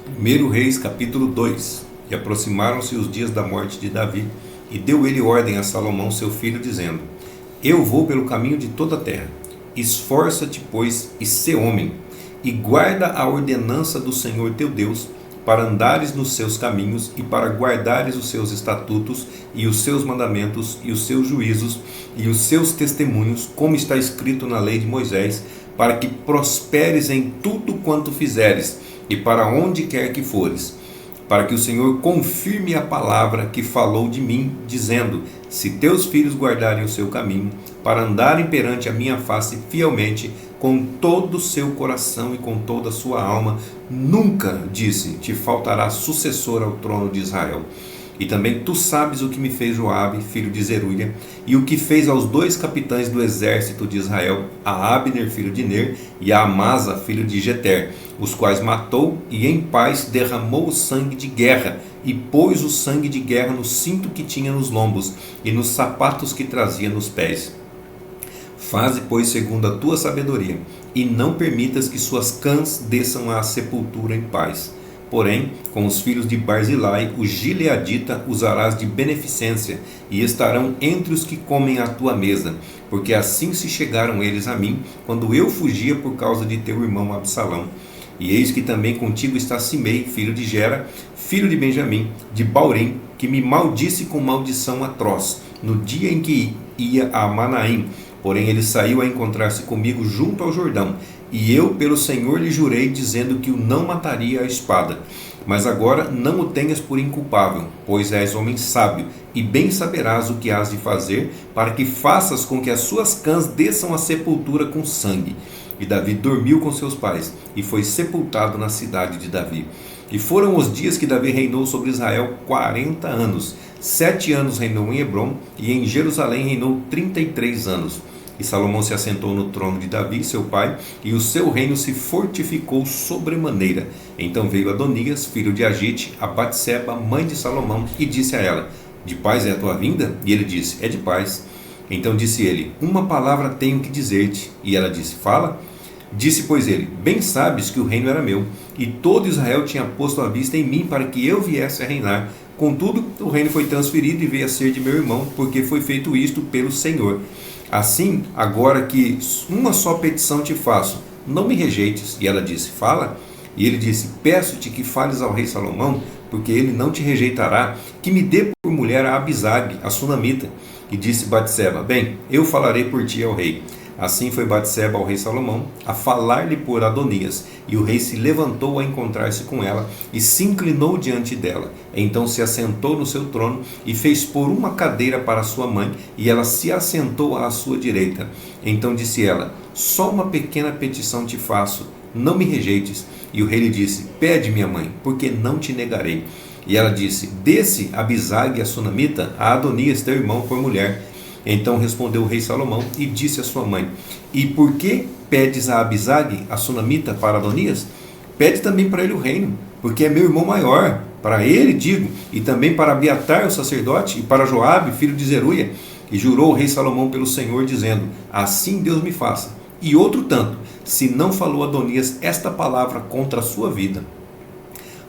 1 Reis, capítulo 2. E aproximaram-se os dias da morte de Davi, e deu ele ordem a Salomão seu filho, dizendo: Eu vou pelo caminho de toda a terra. Esforça-te, pois, e sê homem, e guarda a ordenança do Senhor teu Deus, para andares nos seus caminhos, e para guardares os seus estatutos, e os seus mandamentos, e os seus juízos, e os seus testemunhos, como está escrito na lei de Moisés, para que prosperes em tudo quanto fizeres, e para onde quer que fores, para que o Senhor confirme a palavra que falou de mim, dizendo: Se teus filhos guardarem o seu caminho, para andarem perante a minha face fielmente, com todo o seu coração e com toda a sua alma, nunca, disse, te faltará sucessor ao trono de Israel. E também tu sabes o que me fez Joabe, filho de Zeruia, e o que fez aos dois capitães do exército de Israel, a Abner, filho de Ner, e a Amasa, filho de Jeter, os quais matou, e em paz derramou o sangue de guerra, e pôs o sangue de guerra no cinto que tinha nos lombos, e nos sapatos que trazia nos pés. Faze, pois, segundo a tua sabedoria, e não permitas que suas cãs desçam à sepultura em paz. Porém, com os filhos de Barzilai, o gileadita, usarás de beneficência, e estarão entre os que comem à tua mesa, porque assim se chegaram eles a mim, quando eu fugia por causa de teu irmão Absalão. E eis que também contigo está Simei, filho de Gera, filho de Benjamim, de Baurim, que me maldisse com maldição atroz, no dia em que ia a Manaim. Porém ele saiu a encontrar-se comigo junto ao Jordão, e eu pelo Senhor lhe jurei, dizendo que o não mataria à espada. Mas agora não o tenhas por inculpável, pois és homem sábio, e bem saberás o que has de fazer, para que faças com que as suas cãs desçam à sepultura com sangue. E Davi dormiu com seus pais, e foi sepultado na cidade de Davi. E foram os dias que Davi reinou sobre Israel 40 anos. 7 anos reinou em Hebrom, e em Jerusalém reinou 33 anos. E Salomão se assentou no trono de Davi, seu pai, e o seu reino se fortificou sobremaneira. Então veio Adonias, filho de Agite, a Batseba, mãe de Salomão, e disse a ela: De paz é a tua vinda? E ele disse: É de paz. Então disse ele: Uma palavra tenho que dizer-te. E ela disse: Fala. Disse, pois, ele: Bem sabes que o reino era meu, e todo Israel tinha posto a vista em mim para que eu viesse a reinar. Contudo, o reino foi transferido e veio a ser de meu irmão, porque foi feito isto pelo Senhor. Assim, agora que uma só petição te faço, não me rejeites. E ela disse: Fala. E ele disse: Peço-te que fales ao rei Salomão, porque ele não te rejeitará, que me dê por mulher a Abisag, a sunamita. E disse Batseba: Bem, eu falarei por ti ao rei. Assim foi Batseba ao rei Salomão, a falar-lhe por Adonias, e o rei se levantou a encontrar-se com ela, e se inclinou diante dela. Então se assentou no seu trono, e fez pôr uma cadeira para sua mãe, e ela se assentou à sua direita. Então disse ela: Só uma pequena petição te faço, não me rejeites. E o rei lhe disse: Pede, minha mãe, porque não te negarei. E ela disse: Dê-se Abisag, a sunamita, a Adonias, teu irmão, por mulher. Então respondeu o rei Salomão e disse à sua mãe: E por que pedes a Abisag, a sunamita, para Adonias? Pede também para ele o reino, porque é meu irmão maior. Para ele, digo, e também para Abiatar, o sacerdote, e para Joabe, filho de Zeruia. E jurou o rei Salomão pelo Senhor, dizendo: Assim Deus me faça. E outro tanto, se não falou Adonias esta palavra contra a sua vida.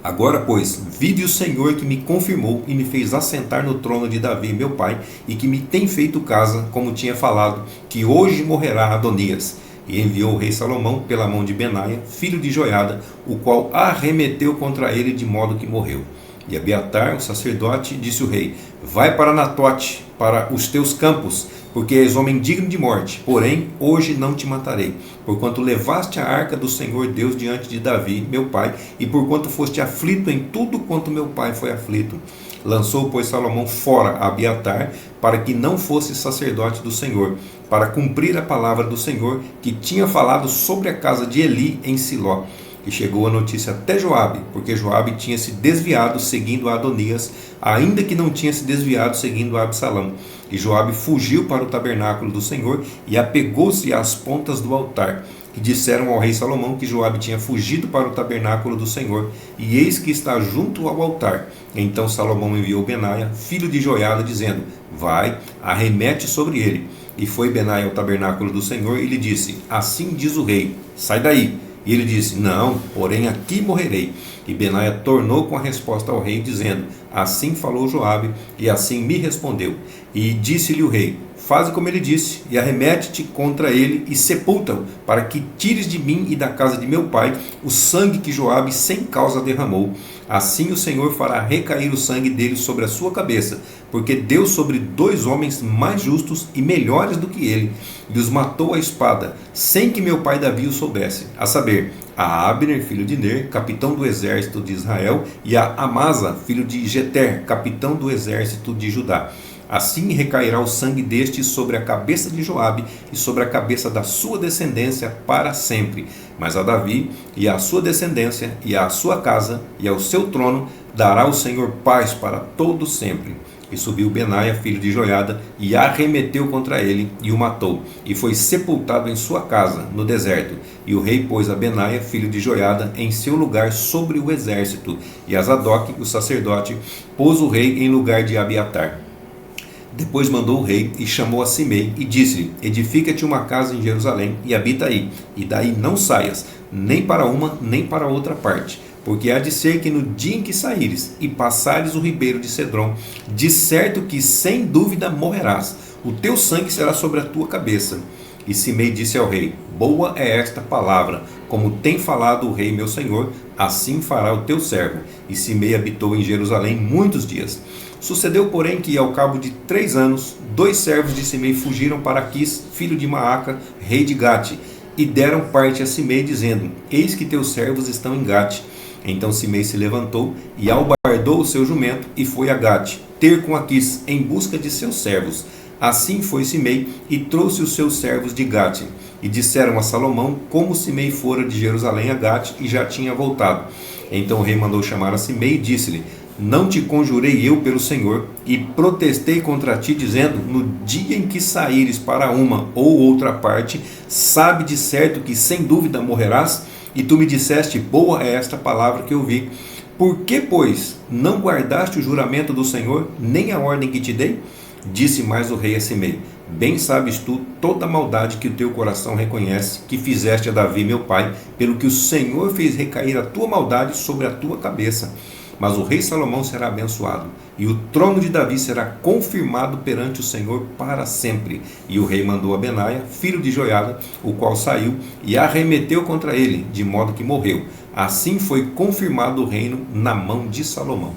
Agora, pois, vive o Senhor que me confirmou e me fez assentar no trono de Davi, meu pai, e que me tem feito casa, como tinha falado, que hoje morrerá Adonias. E enviou o rei Salomão pela mão de Benaia, filho de Joiada, o qual arremeteu contra ele de modo que morreu. E Abiatar, o sacerdote, disse o rei: Vai para Natote, para os teus campos, porque és homem digno de morte. Porém, hoje não te matarei, porquanto levaste a arca do Senhor Deus diante de Davi, meu pai, e porquanto foste aflito em tudo quanto meu pai foi aflito. Lançou, pois, Salomão fora a Abiatar, para que não fosse sacerdote do Senhor, para cumprir a palavra do Senhor, que tinha falado sobre a casa de Eli em Siló. E chegou a notícia até Joabe, porque Joabe tinha se desviado seguindo a Adonias, ainda que não tinha se desviado seguindo a Absalão. E Joabe fugiu para o tabernáculo do Senhor e apegou-se às pontas do altar. E disseram ao rei Salomão que Joabe tinha fugido para o tabernáculo do Senhor, e eis que está junto ao altar. Então Salomão enviou Benaia, filho de Joiada, dizendo: Vai, arremete sobre ele. E foi Benaia ao tabernáculo do Senhor e lhe disse: Assim diz o rei: Sai daí. E ele disse: não, porém aqui morrerei. E Benaia tornou com a resposta ao rei, dizendo: assim falou Joabe, e assim me respondeu. E disse-lhe o rei: faze como ele disse, e arremete-te contra ele e sepulta-o, para que tires de mim e da casa de meu pai o sangue que Joabe sem causa derramou. Assim o Senhor fará recair o sangue dele sobre a sua cabeça, porque deu sobre 2 homens mais justos e melhores do que ele, e os matou à espada, sem que meu pai Davi o soubesse, a saber, a Abner, filho de Ner, capitão do exército de Israel, e a Amasa, filho de Jeter, capitão do exército de Judá. Assim recairá o sangue destes sobre a cabeça de Joabe e sobre a cabeça da sua descendência para sempre. Mas a Davi e à sua descendência e à sua casa e ao seu trono dará o Senhor paz para todo sempre. E subiu Benaia, filho de Joiada, e arremeteu contra ele, e o matou, e foi sepultado em sua casa, no deserto. E o rei pôs a Benaia, filho de Joiada, em seu lugar sobre o exército, e a Zadok, o sacerdote, pôs o rei em lugar de Abiatar. Depois mandou o rei e chamou a Simei e disse-lhe: edifica-te uma casa em Jerusalém e habita aí, e daí não saias, nem para uma nem para outra parte. Porque há de ser que no dia em que saíres e passares o ribeiro de Cedrom, de certo que sem dúvida morrerás, o teu sangue será sobre a tua cabeça. E Simei disse ao rei: boa é esta palavra, como tem falado o rei meu senhor, assim fará o teu servo. E Simei habitou em Jerusalém muitos dias. Sucedeu, porém, que ao cabo de 3 anos, 2 servos de Simei fugiram para Aquis, filho de Maaca, rei de Gate, e deram parte a Simei, dizendo: eis que teus servos estão em Gate. Então Simei se levantou e albardou o seu jumento e foi a Gate, ter com Aquis, em busca de seus servos. Assim foi Simei e trouxe os seus servos de Gate. E disseram a Salomão como Simei fora de Jerusalém a Gate e já tinha voltado. Então o rei mandou chamar a Simei e disse-lhe: não te conjurei eu pelo Senhor, e protestei contra ti, dizendo: no dia em que saíres para uma ou outra parte, sabe de certo que sem dúvida morrerás? E tu me disseste: boa é esta palavra que ouvi. Por que, pois, não guardaste o juramento do Senhor, nem a ordem que te dei? Disse mais o rei a Simei: bem sabes tu toda a maldade que o teu coração reconhece, que fizeste a Davi meu pai, pelo que o Senhor fez recair a tua maldade sobre a tua cabeça. Mas o rei Salomão será abençoado, e o trono de Davi será confirmado perante o Senhor para sempre. E o rei mandou a Benaia, filho de Joiada, o qual saiu e arremeteu contra ele, de modo que morreu. Assim foi confirmado o reino na mão de Salomão.